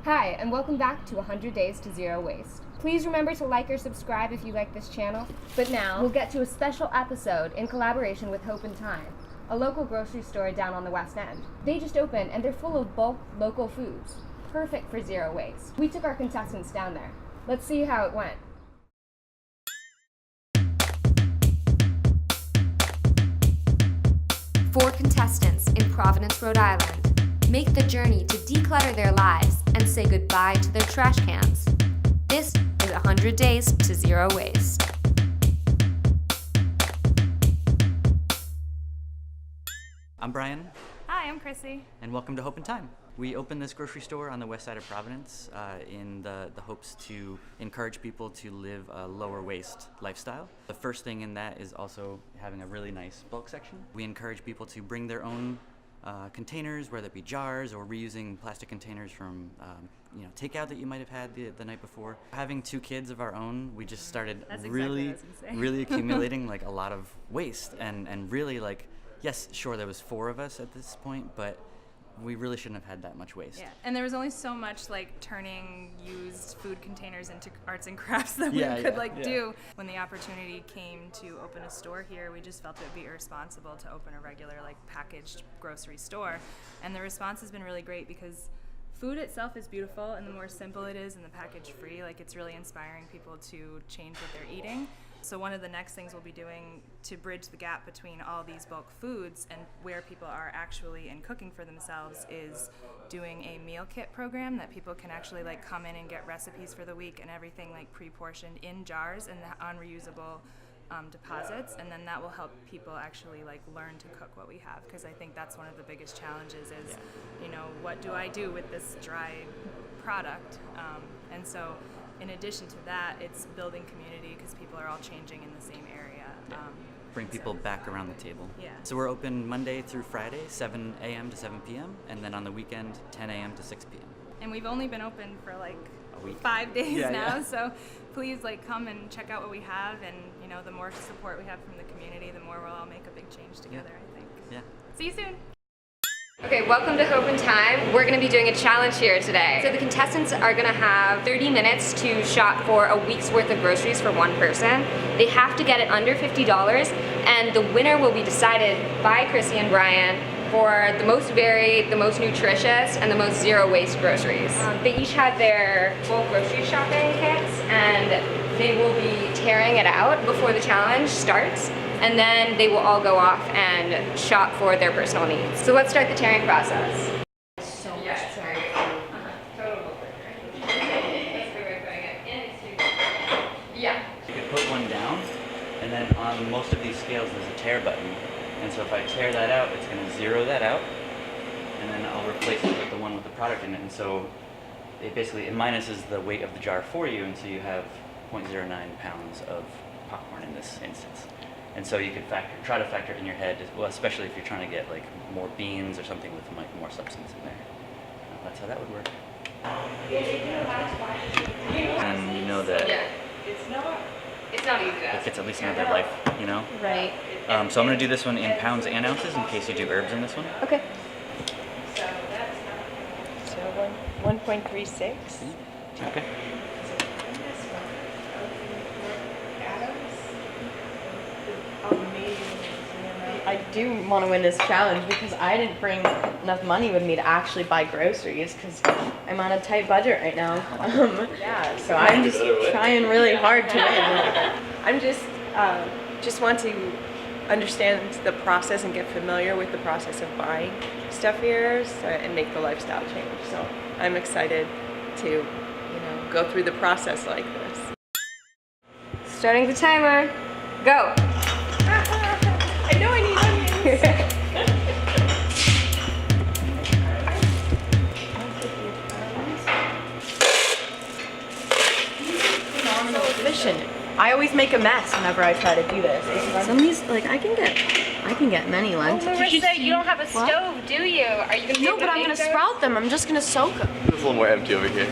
Hi, and welcome back to 100 Days to Zero Waste. Please remember to like or subscribe if you like this channel. But now, we'll get to a special episode in collaboration with Hope Thyme, a local grocery store down on the West End. They just opened and they're full of bulk local foods, perfect for zero waste. We took our contestants down there. Let's see how it went. Four contestants in Providence, Rhode Island make the journey to declutter their lives and say goodbye to their trash cans. This is 100 Days to Zero Waste. I'm Brian. Hi, I'm Chrissy. And welcome to Hope Thyme. We opened this grocery store on the west side of Providence in the hopes to encourage people to live a lower waste lifestyle. The first thing in that is also having a really nice bulk section. We encourage people to bring their own containers, whether it be jars or reusing plastic containers from takeout that you might have had the night before. Having two kids of our own, we just started really accumulating like a lot of waste and really like, yes, sure, there was four of us at this point, but we really shouldn't have had that much waste. Yeah, and there was only so much like turning used food containers into arts and crafts that we could do. When the opportunity came to open a store here, we just felt it would be irresponsible to open a regular like packaged grocery store. And the response has been really great because food itself is beautiful, and the more simple it is and the package free, like it's really inspiring people to change what they're eating. So one of the next things we'll be doing to bridge the gap between all these bulk foods and where people are actually and cooking for themselves is doing a meal kit program that people can actually like come in and get recipes for the week and everything like pre-portioned in jars and on reusable deposits, and then that will help people actually like learn to cook what we have, because I think that's one of the biggest challenges is, what do I do with this dry product? And so in addition to that, it's building community because people are all changing in the same area. Bring people back around the table. Yeah. So we're open Monday through Friday, 7 a.m. to 7 p.m., and then on the weekend, 10 a.m. to 6 p.m. And we've only been open for like a week. 5 days now, so please like come and check out what we have, and the more support we have from the community, the more we'll all make a big change together, I think. Yeah. See you soon. Okay, welcome to Hope Thyme. We're going to be doing a challenge here today. So the contestants are going to have 30 minutes to shop for a week's worth of groceries for one person. They have to get it under $50, and the winner will be decided by Chrissy and Brian for the most varied, the most nutritious, and the most zero waste groceries. They each have their bulk grocery shopping kits, and they will be tearing it out before the challenge starts, and then they will all go off and shop for their personal needs. So let's start the tearing process. So much tearing. Yeah. You could put one down, and then on most of these scales there's a tear button. And so if I tear that out, it's going to zero that out, and then I'll replace it with the one with the product in it. And so it minuses the weight of the jar for you, and so you have 0.09 pounds of popcorn in this instance. And so you could try to factor it in your head, well, especially if you're trying to get like more beans or something with like more substance in there. That's how that would work. And you know that it's not easy. it gets at least another life, Right. So I'm going to do this one in pounds and ounces in case you do herbs in this one. Okay. So 1.36. Okay. I do want to win this challenge because I didn't bring enough money with me to actually buy groceries because I'm on a tight budget right now. So I'm just trying really hard to win. I'm just want to understand the process and get familiar with the process of buying stuff here and make the lifestyle change. So I'm excited to, go through the process like this. Starting the timer. Go. I know I need onions. So efficient. I always make a mess whenever I try to do this. Some of these, like, I can get many lengths. Marissa, you don't have a stove, do you? Are you gonna be No, but I'm gonna sprout them. I'm just gonna soak them. It's a little more empty over here.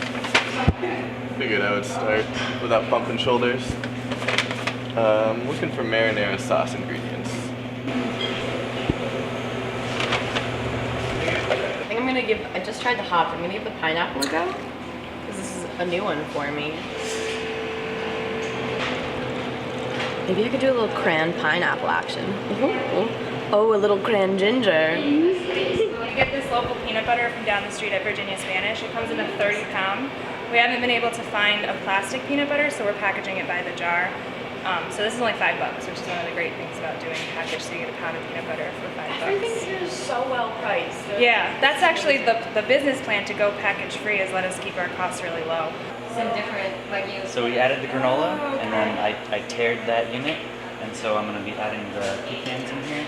Figured I would start without bumping shoulders. Looking for marinara sauce ingredients. I think I'm gonna give, I just tried the hops. I'm gonna give the pineapple a go. because this is a new one for me. Maybe I could do a little cran pineapple action. Oh, a little cran ginger. You get this local peanut butter from down the street at Virginia Spanish. It comes in a 30-pound. We haven't been able to find a plastic peanut butter, so we're packaging it by the jar. So this is only $5, which is one of the great things about doing a package. So you get a pound of peanut butter for $5. Everything here is so well priced. Yeah, that's actually the business plan to go package free is let us keep our costs really low. Some different legumes. So we added the granola, and then I tiered that unit, and so I'm going to be adding the pecans in here.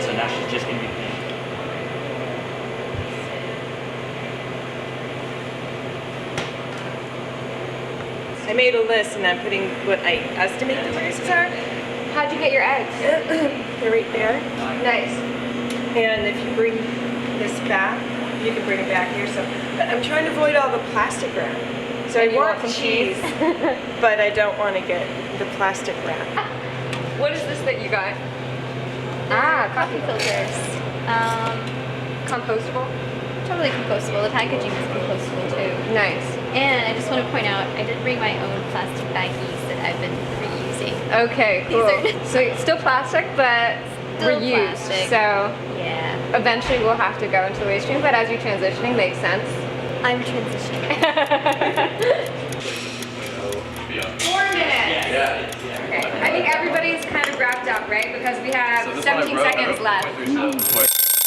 So now she's just going to be pecan. I made a list and I'm putting what I estimate the prices are. How'd you get your eggs? They're right there. Nice. And if you bring this back, you can bring it back here. So, but I'm trying to avoid all the plastic wrap. So I And you want want some cheese, but I don't want to get the plastic wrap. What is this that you got? Coffee filters. Compostable? Totally compostable. The packaging is compostable too. Nice. And I just want to point out, I did bring my own plastic baggies that I've been reusing. Okay, cool. These are- So it's still plastic, but Still reused. plastic. So Yeah. eventually we'll have to go into the waste stream, but as you're transitioning, makes sense. I'm transitioning. 4 minutes. Okay. I think everybody's kind of wrapped up, right? Because we have So this 17 one I wrote seconds left. 0.37.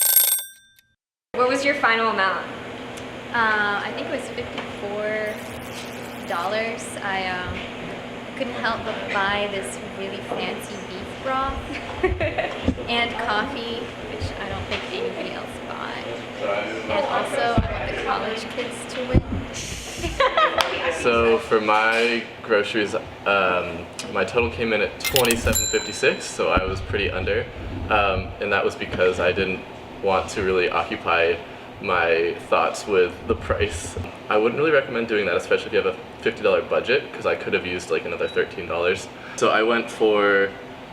What was your final amount? I think it was $54. I couldn't help but buy this really fancy beef broth and coffee, which I don't think anybody else bought. And also, I want the college kids to win. So for my groceries, my total came in at $27.56, so I was pretty under, and that was because I didn't want to really occupy my thoughts with the price. I wouldn't really recommend doing that, especially if you have a $50 budget, because I could have used like another $13. So I went for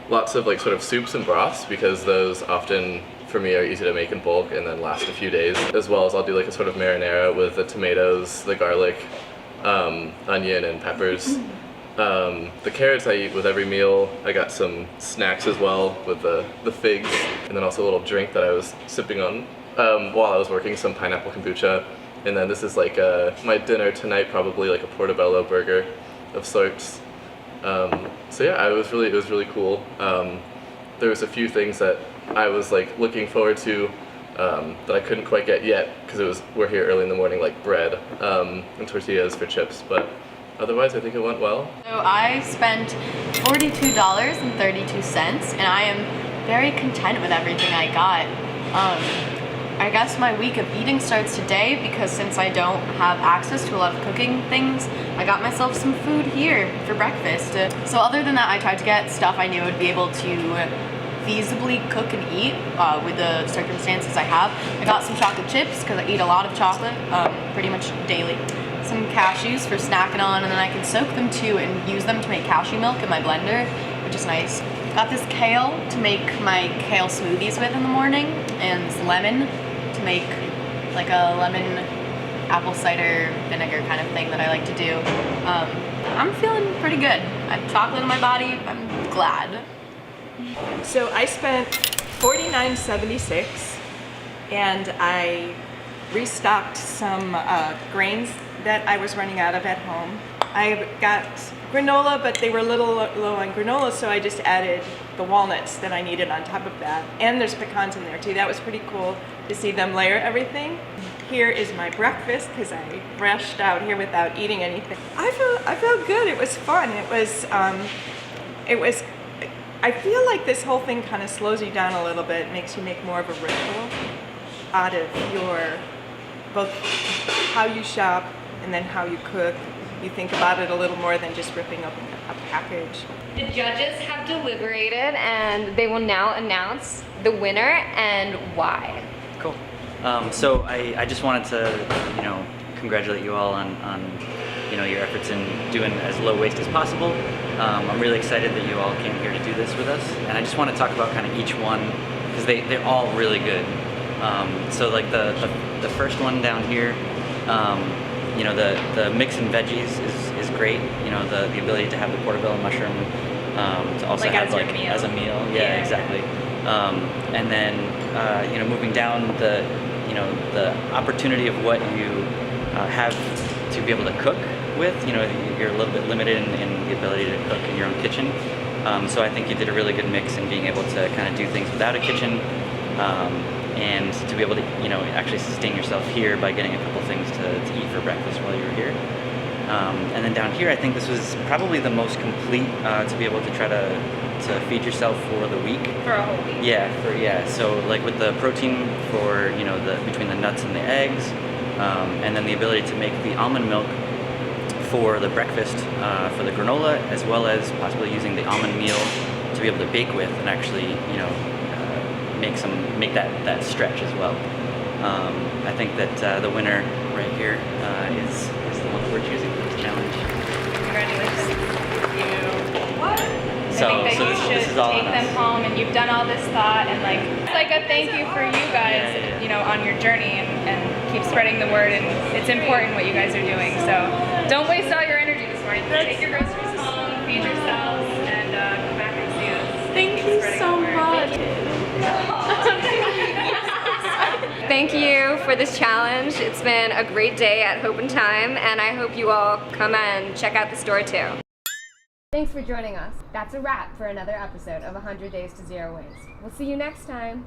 lots of like sort of soups and broths, because those often for me are easy to make in bulk and then last a few days, as well as I'll do like a sort of marinara with the tomatoes, the garlic, onion and peppers. The carrots I eat with every meal. I got some snacks as well with the figs, and then also a little drink that I was sipping on while I was working, some pineapple kombucha. And then this is like my dinner tonight, probably like a portobello burger of sorts. So yeah, it was really cool. There was a few things that I was like looking forward to that I couldn't quite get yet because we're here early in the morning, like bread and tortillas for chips, but otherwise I think it went well. So I spent $42.32 and I am very content with everything I got. I guess my week of eating starts today because since I don't have access to a lot of cooking things, I got myself some food here for breakfast. So other than that, I tried to get stuff I knew I would be able to feasibly cook and eat with the circumstances I have. I got some chocolate chips because I eat a lot of chocolate pretty much daily. Some cashews for snacking on, and then I can soak them too and use them to make cashew milk in my blender, which is nice. Got this kale to make my kale smoothies with in the morning, and this lemon to make like a lemon apple cider vinegar kind of thing that I like to do. I'm feeling pretty good. I have chocolate in my body. I'm glad. So I spent $49.76 and I restocked some grains that I was running out of at home. I got granola, but they were a little low on granola, so I just added the walnuts that I needed on top of that. And there's pecans in there too. That was pretty cool to see them layer everything. Here is my breakfast because I rushed out here without eating anything. I felt good. It was fun. It was I feel like this whole thing kind of slows you down a little bit, makes you make more of a ritual out of your both how you shop and then how you cook. You think about it a little more than just ripping up a package. The judges have deliberated and they will now announce the winner and why. Cool. So I just wanted to, congratulate you all on your efforts in doing as low waste as possible. I'm really excited that you all came here to do this with us, and I just want to talk about kind of each one because they're all really good. So like the first one down here, You know, the mix and veggies is great. You know, the ability to have the portobello mushroom to also Like have as your like meal. as a meal. Yeah, exactly. And then you know, moving down the opportunity of what you have to be able to cook with. You know, you're a little bit limited in the ability to cook in your own kitchen. So I think you did a really good mix in being able to kind of do things without a kitchen, and to be able to, you know, actually sustain yourself here by getting a couple things to eat for breakfast while you were here. And then down here, I think this was probably the most complete to be able to try to feed yourself for the week. For a whole week. Yeah. So like with the protein for, you know, between the nuts and the eggs, and then the ability to make the almond milk for the breakfast, for the granola, as well as possibly using the almond meal to be able to bake with and actually, you know, make that stretch as well. I think that the winner right here is the one that we're choosing for this challenge. Congratulations. So, I think that you this should is all take on them us. home, and you've done all this thought, and like it's like a thank you for you guys, you know, on your journey, and keep spreading the word. And it's important what you guys are doing. So don't waste all your energy this morning. Take your groceries home, feed yourselves, and come back and see us. Thank you so much. Thank you for this challenge. It's been a great day at Hope Thyme, and I hope you all come and check out the store too. Thanks for joining us. That's a wrap for another episode of 100 Days to Zero Waste. We'll see you next time.